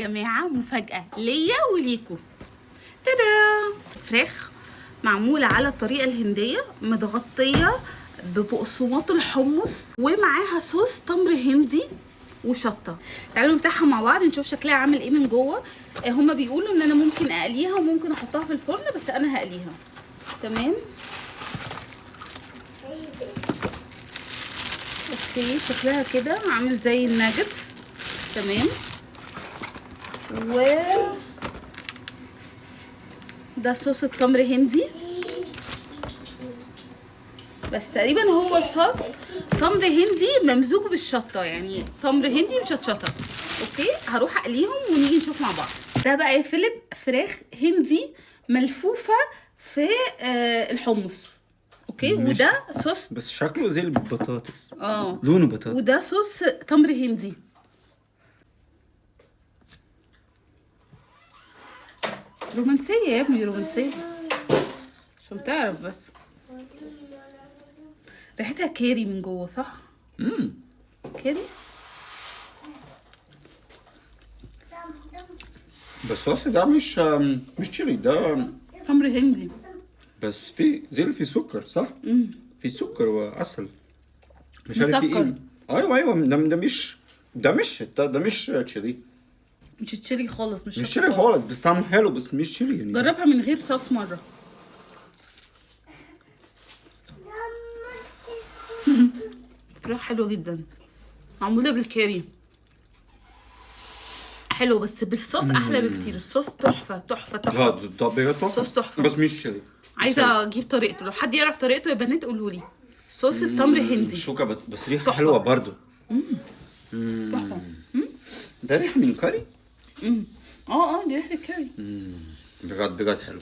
يا جماعه مفاجاه ليا وليكوا. تادا! فراخ معموله على الطريقه الهنديه، متغطيه ببقسماط الحمص ومعاها صوص تمر هندي وشطه. تعالوا نفتحها مع بعض نشوف شكلها عامل ايه من جوه. هما بيقولوا ان انا ممكن اقليها وممكن احطها في الفرن، بس انا هقليها. تمام. اوكي، شكلها كده عامل زي الناجتس. تمام. و ده صوص التمر هندي، بس تقريبا هو صوص تمر هندي ممزوج بالشطه، يعني تمر هندي مشطشطه. اوكي، هروح اقليهم ونيجي نشوف مع بعض. ده بقى يا فيليب فراخ هندي ملفوفه في الحمص. اوكي، وده صوص بس شكله زي البطاطس. اه لونه بطاطس. وده صوص تمر هندي. رومانسيه يا ابني، رومانسيه عشان تعرف بس. ريحتها كاري من جوه، صح؟ كاري. بس الصوص ده مش تشيلي، ده تمر هندي. بس في سكر، صح؟ في سكر وعسل. مش عارف مسكر. ايه. ايوه ده مش تشيلي. مش تشيلي خالص، مش تشيلي خالص، بس طعمه حلو، بس مش تشيلي يعني. جربها من غير صوص مره. فراخ حلوه جدا، معموله بالكاري. حلو، بس بالصوص احلى بكتير. الصوص تحفه تحفه لا تحفه. ده بجد صوص تحفه، بس مش تشيلي. عايزه اجيب طريقته. لو حد يعرف طريقته يا بنات قولوا لي. صوص التمر هندي شوكة بس ريحة تحفة. حلوة برضو. تحفه. ده ريحة من كاري. دي ريحه الكاري. بجد حلو.